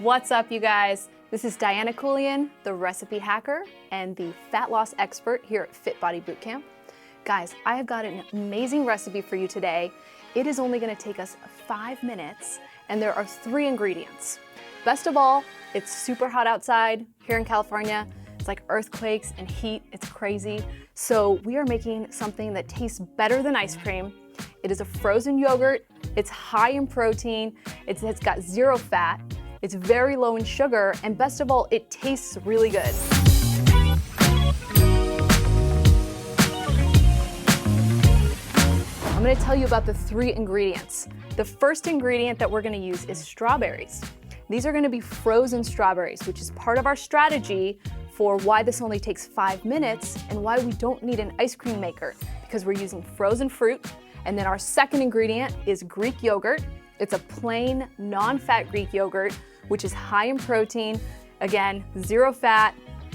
What's up, you guys? This is Diana Coulian, the recipe hacker and the fat loss expert here at Fit Body Bootcamp. Guys, I have got an amazing recipe for you today. It is only going to take us 5 minutes, and there are 3 ingredients. Best of all, it's super hot outside here in California. It's like earthquakes and heat. It's crazy. So we are making something that tastes better than ice cream. It is a frozen yogurt. It's high in protein. It's got 0 fat. It's very low in sugar, and best of all, it tastes really good. I'm gonna tell you about the 3 ingredients. The first ingredient that we're gonna use is strawberries. These are gonna be frozen strawberries, which is part of our strategy for why this only takes 5 minutes and why we don't need an ice cream maker, because we're using frozen fruit. And then our second ingredient is Greek yogurt. It's a plain, non-fat Greek yogurt, which is high in protein. Again, 0 fat,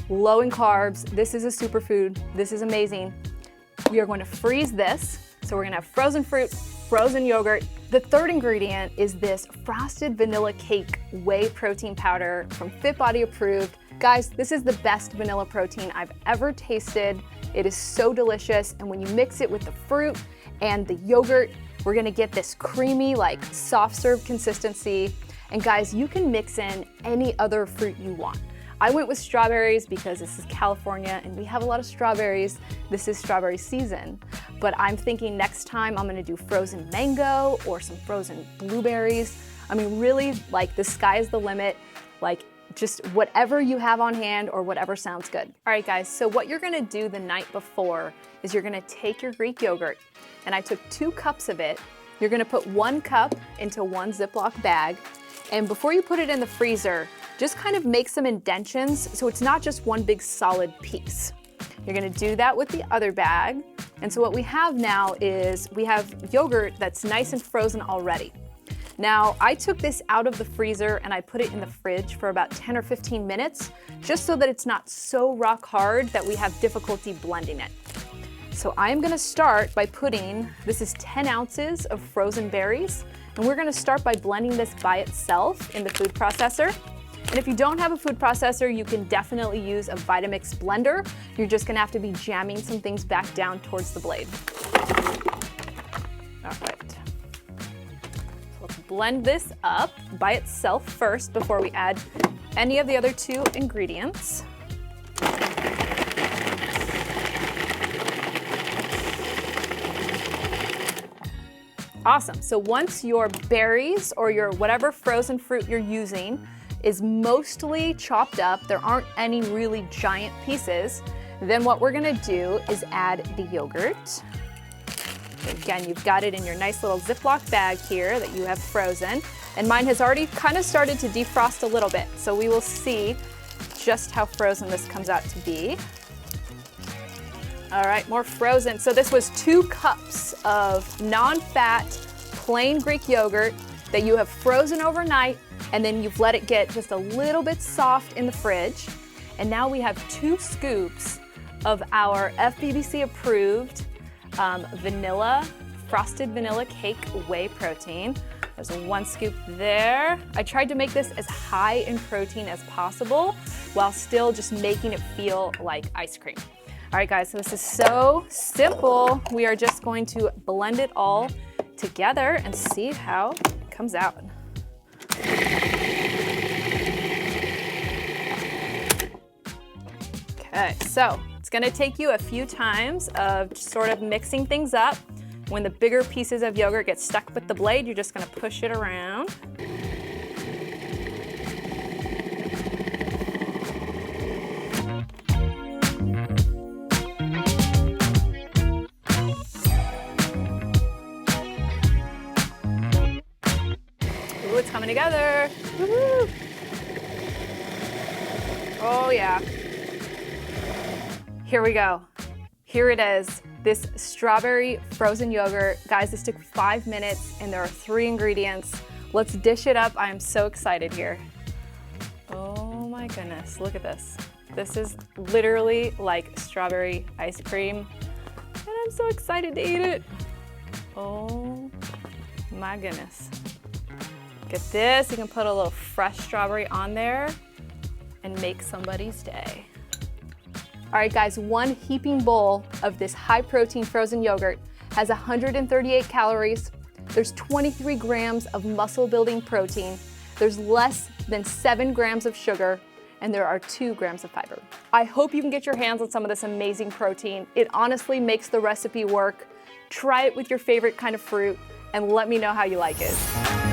low in carbs. This is a superfood. This is amazing. We are going to freeze this. So we're gonna have frozen fruit, frozen yogurt. The third ingredient is this frosted vanilla cake whey protein powder from Fit Body approved. Guys, this is the best vanilla protein I've ever tasted. It is so delicious. And when you mix it with the fruit and the yogurt, we're gonna get this creamy, like soft serve consistency. And guys, you can mix in any other fruit you want. I went with strawberries because this is California and we have a lot of strawberries. This is strawberry season. But I'm thinking next time I'm gonna do frozen mango or some frozen blueberries. I mean, really, like the sky is the limit. Like just whatever you have on hand or whatever sounds good. All right, guys, so what you're gonna do the night before is you're gonna take your Greek yogurt, and I took 2 cups of it. You're gonna put 1 cup into 1 Ziploc bag. And before you put it in the freezer, just kind of make some indentions so it's not just one big solid piece. You're gonna do that with the other bag. And so what we have now is we have yogurt that's nice and frozen already. Now, I took this out of the freezer and I put it in the fridge for about 10 or 15 minutes, just so that it's not so rock hard that we have difficulty blending it. So I'm gonna start by putting, this is 10 ounces of frozen berries, and we're gonna start by blending this by itself in the food processor. And if you don't have a food processor, you can definitely use a Vitamix blender. You're just gonna have to be jamming some things back down towards the blade. All right. So let's blend this up by itself first before we add any of the other 2 ingredients. Awesome. So once your berries or your whatever frozen fruit you're using is mostly chopped up, there aren't any really giant pieces, then what we're gonna do is add the yogurt. Again, you've got it in your nice little Ziploc bag here that you have frozen, and mine has already kind of started to defrost a little bit, so we will see just how frozen this comes out to be. All right, more frozen. So this was 2 cups of non-fat, plain Greek yogurt that you have frozen overnight, and then you've let it get just a little bit soft in the fridge. And now we have 2 scoops of our FBBC approved frosted vanilla cake whey protein. There's 1 scoop there. I tried to make this as high in protein as possible while still just making it feel like ice cream. All right, guys, so this is so simple. We are just going to blend it all together and see how it comes out. Okay, so it's gonna take you a few times of sort of mixing things up. When the bigger pieces of yogurt get stuck with the blade, you're just gonna push it around. Ooh, it's coming together. Woo-hoo. Oh yeah. Here we go. Here it is. This strawberry frozen yogurt. Guys, this took 5 minutes and there are 3 ingredients. Let's dish it up. I am so excited here. Oh my goodness, look at this. This is literally like strawberry ice cream, and I'm so excited to eat it. Oh my goodness. at this. You can put a little fresh strawberry on there and make somebody's day. All right, guys, one heaping bowl of this high-protein frozen yogurt has 138 calories. There's 23 grams of muscle-building protein. There's less than 7 grams of sugar, and there are 2 grams of fiber. I hope you can get your hands on some of this amazing protein. It honestly makes the recipe work. Try it with your favorite kind of fruit, and let me know how you like it.